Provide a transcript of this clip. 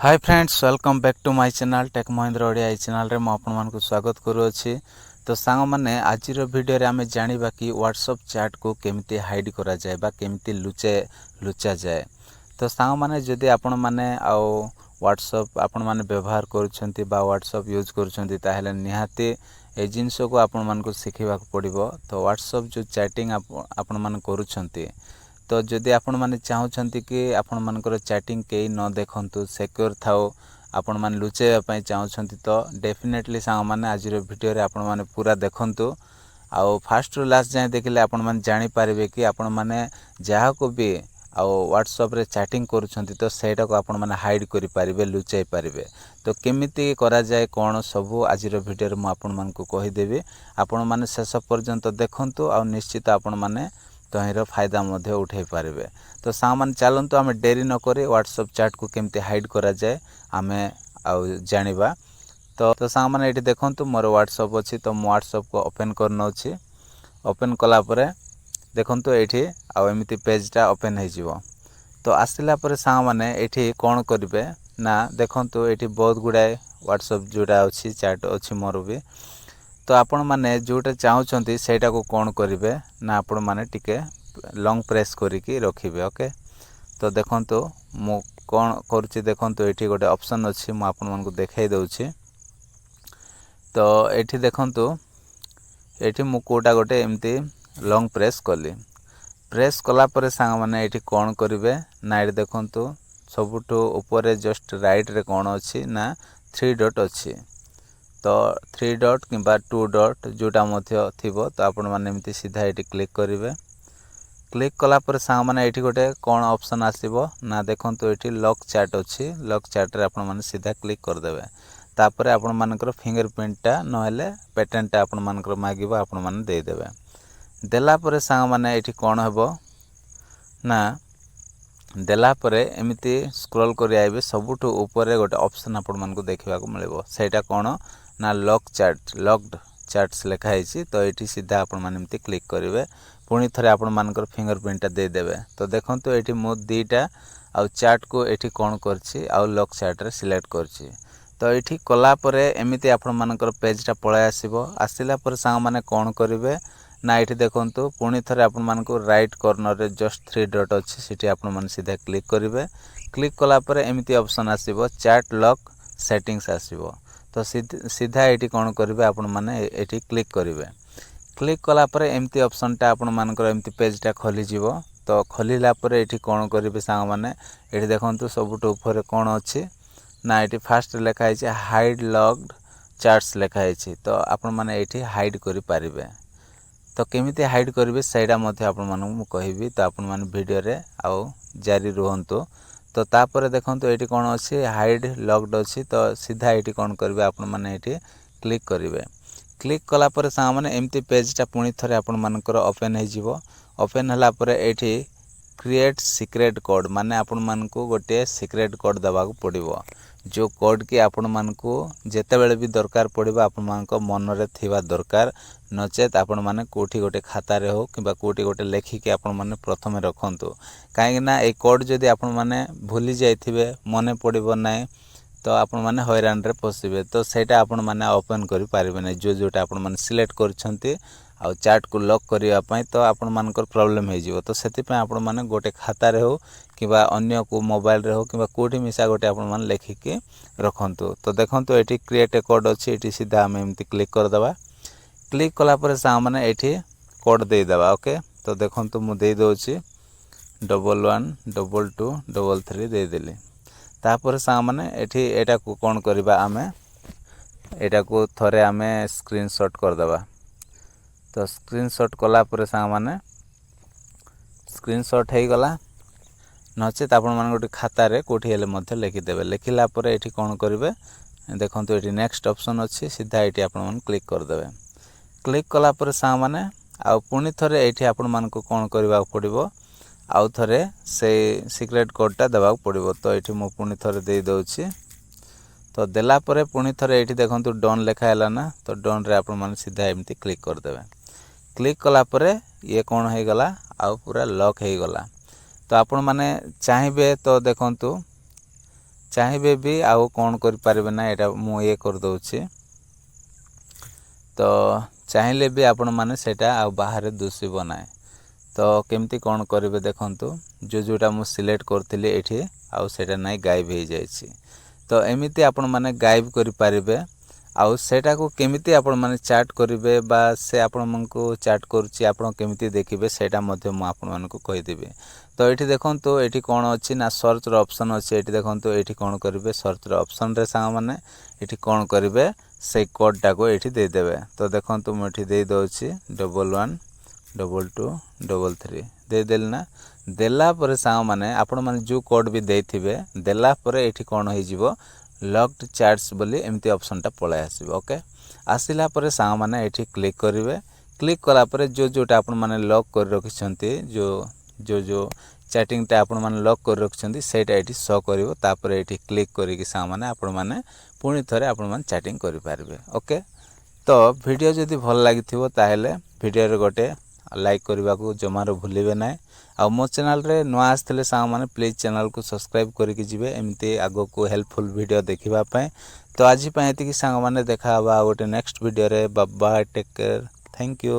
Hi friends welcome back to my channel tech Mahindra Odia ए channel रे मो आपन मानकु स्वागत करूअछि। तो सांग माने आज रो वीडियो रे आमे जानिबा कि व्हाट्सएप चैट को केमिति हाइड करा जाय बा केमिति लुचा जाय। तो सांग माने जदि आपन माने आ व्हाट्सएप आपन माने व्यवहार करूछंती बा व्हाट्सएप यूज करूछंती ताहेले निहाती ए जिंस को आपन मानकु सिखिबा को पड़िबो। तो व्हाट्सएप जो चैटिंग आपन माने करूछंती तो जदि आपण माने चाहूछंती कि आपण मानकर चैटिंग केई न देखंतु सिक्योर थाओ आपण माने लुचेबा पई चाहूछंती तो डेफिनेटली सांग माने आज रो वीडियो रे आपण माने पूरा देखंतु। आउ फास्ट रु लास्ट जाय देखिले आपण माने जानि पारिबे कि आपण माने जहा को भी आउ व्हाट्सएप रे चैटिंग करूछंती तो सेटा को आपण माने हाइड करि पारिबे लुचै पारिबे। तो केमिति करा जाय कोन सब आज रो वीडियो रे म आपण मानकु कहि देबी। आपण माने शेष पर्यंत देखंतु आउ निश्चित आपण माने तहिरो फायदा मध्य उठै पारिबे। तो सामान चलंतु आमे देरी न करी व्हाट्सएप चैट को केमते हाइड करा जाय आमे आउ जानिबा। तो सामान एठी देखंतु मोर व्हाट्सएप अछि तो मो व्हाट्सएप को ओपन करनो अछि। ओपन कला परे देखंतु एठी आउ एमिति पेजटा ओपन हे जिवो। तो आसिला परे सामान एठी कोन करिवे ना देखंतु एठी बहुत गुडाय व्हाट्सएप जोडा अछि चैट अछि मोर भी। तो आपण माने जोटा चाहूछंती सेटा को कोन करिवे ना आपण माने टिके लॉन्ग प्रेस करिकी रखिबे। ओके तो देखंतु मु कोन करूची देखंतु एठी गोटे ऑप्शन अछि मु आपण मानकु देखाई दउची। तो एठी देखंतु एठी मु कोटा गोटे एमती लॉन्ग प्रेस कली। प्रेस कला परे सांग माने एठी कोन करिवे ना एठी देखंतु सबुठो ऊपर जस्ट राइट रे कोन अछि ना 3 डॉट अछि। तो 3 डॉट किंबा 2 डॉट जोटा मध्य थिबो तो आपण माने एमती सीधा एठी क्लिक करिवे। क्लिक कला पर सांग माने एठी गोटे कोन ऑप्शन आसीबो ना देखंतु एठी लॉक चैट अछि। लॉक चैट रे आपण माने सीधा क्लिक कर देबे। तापरे आपण मानकर फिंगरप्रिंटटा नहेले पैटर्नटा आपण मानकर मागिबो आपण माने दे देबे। देला परे सांग माने एठी कोन हेबो ना देला परे एमिति स्क्रॉल करि आइबे सबुठो ऊपर गोटे ऑप्शन आपण मानकु देखिबा को मिलबो। सेटा कोन ना लॉक चैट लॉक्ड चैट्स लिखा हैछि। तो एठी सीधा आपण माने एमिति क्लिक करिवे। पुणी थरे आपण मानकर फिंगरप्रिंटटा दे देबे। तो देखंतु एठी मो दीटा आ चैट को एठी कोन करछि आ लॉक चैट रे सिलेक्ट करछि। तो एठी कला परे एमिति आपण मानकर पेजटा पळाय आसीबो। आसिला पर सांग माने कोन करिवे ना एठी देखंतु पुणी थरे आपण मानकु राइट कॉर्नर रे जस्ट 3 डॉट अछि सिटी आपण माने सीधा क्लिक करिवे। क्लिक कला परे एमिति ऑप्शन आसीबो चैट लॉक सेटिंग्स आसीबो। तो सीधा एठी कोन करिवे आपण माने एठी क्लिक करिवे। क्लिक कला परे एमिति ऑप्शनटा आपण मानकर एमिति पेजटा खोली जिवो। तो खोलिला परे एठी कोन करिवे सांग माने एठी देखंतु सबुठो ऊपर कोन अछि ना एठी फास्ट लेखा हैछि हाइड लॉक्ड चैट्स लेखा हैछि। तो आपण माने एठी हाइड करि पारिबे। तो केमिति हाइड करिवे सेडा मध्ये आपण मानकु मु कहिबी। तो आपण माने वीडियो रे आउ जारी रहंतु। तो तापरे देखंतु एठी कोन अछि हाइड लॉक्ड अछि। तो सीधा एठी कोन करिवे आपण माने एठी क्लिक करिवे। क्लिक कला परे सांग माने एमिति पेजटा पुणी थरे आपण मानकर ओपन हे जिवो। ओपन हला परे एठी क्रिएट सीक्रेट कोड माने आपण मानकु गोटे सीक्रेट कोड दबा को पड़िबो। जो कोड की आपण मानकु जेते बेले भी दरकार पड़िबो आपण मानको मन रे थिबा दरकार नचेत आपण माने कोठी गोटे खाता रे हो किबा कोठी गोटे लेखि के आपण माने प्रथमे रखंतु। काहे ना ए कोड जदी आपण माने भूली जायथिबे मने पड़िबो नै तो आपण माने हैरान रे पसिबे। तो सेटा आपण माने ओपन करि पारिबे नै जो जोटा आपण माने सिलेक्ट करछंती आ चैट को लॉक करिया पई तो आपण मानकर प्रॉब्लम हे जिवो। तो सेति पय आपण माने गोटे खाता रे हो किबा अन्य को मोबाइल रे हो किबा कोठी मिसा गोटे आपण माने लेखि के रखंतु। तो देखंतु एठी क्रिएट ए कोड अछि एठी सीधा हम एमति क्लिक कर दबा। क्लिक कला परे सा माने एठी कोड दे दबा। ओके तो देखंतु मु दे दोछि 111223 दे देली। तापर सा माने एठी एटा को कोन करबा आमे एटा को थरे आमे स्क्रीनशॉट कर दबा। तो स्क्रीनशॉट कला परे सा माने स्क्रीनशॉट हे गला नचेत आपण मान गोटे खाता रे कोठी हेले मध्ये लिखि देबे। लिखिला परे एठी कोन करिवे देखंतु एठी नेक्स्ट ऑप्शन अछि सीधा एठी आपण मान क्लिक कर देबे। क्लिक कला परे सा माने आ पुणी थरे एठी आपण मान को कोन करबा पड़िबो आउ थरे से सीक्रेट कोडटा देबा पड़िबो। तो एठी मु पुणी थरे दे दोछि। तो देला परे पुणी थरे एठी देखंतु डन लेखा हैला ना। तो डन रे आपण मान सीधा एमती क्लिक कर देबे। क्लिक कला परे ये कोन हे गला आउ पूरा लॉक हे गला। तो आपण माने चाहिबे तो देखंतु चाहिए भी आउ कौन करें ना यहाँ मु ये करदे तो चाहिए भी आपण मैंने सेटा आ बाहर दुषिब ना तो केमती कौन करेंगे देखंतु जोटा मु सिलेक्ट करथिले एठी आउ सेटा नाइ गायब हो जाइछि तो एमिति आपण माने गायब करि पारिबे आउ सेटा को केमिति आपण माने चैट करिवे बा से आपण मनकु चैट करूची आपण केमिति देखिबे सेटा मध्ये मु आपण मनकु कहि देबे तो एठी देखंतु एठी कोन अछि ना सर्च रो ऑप्शन अछि एठी देखंतु एठी कोन करिवे सर्च रो ऑप्शन रे सांग माने एठी कोन करिवे से कोड टा को एठी दे देबे तो देखंतु मु एठी दे दोछि 112223 दे देल ना देला परे सांग माने आपण माने जो कोड भी देथिबे देला परे एठी कोन होई जिवो लॉक्ड चैट्स बोली एमती ऑप्शन टा पळे आसीबो ओके आसिला परे सांग माने एठी क्लिक करिवे क्लिक कला परे जोटा आपण माने लॉक कर रखिसंती जो चैटिंग टा आपण माने लॉक कर रखिसंती सेटा एठी शो करिवो तापरे एठी क्लिक करिकि सांग माने आपण माने पुणी थरे आपण माने चैटिंग करि पारबे ओके तो वीडियो जदि भल लागिथिबो ताहेले वीडियो रे गोटे लाइक करने को जमार भूलिबे ना आ मो चैनल रे नुआ आसथिले सांग माने प्लीज चैनल को सब्सक्राइब करके जिवे एमती आगो को हेल्पफुल वीडियो देखिबा पय तो आज पय एतिकी सांग माने देखा बा गोटे नेक्स्ट वीडियो रे bye bye take care thank you.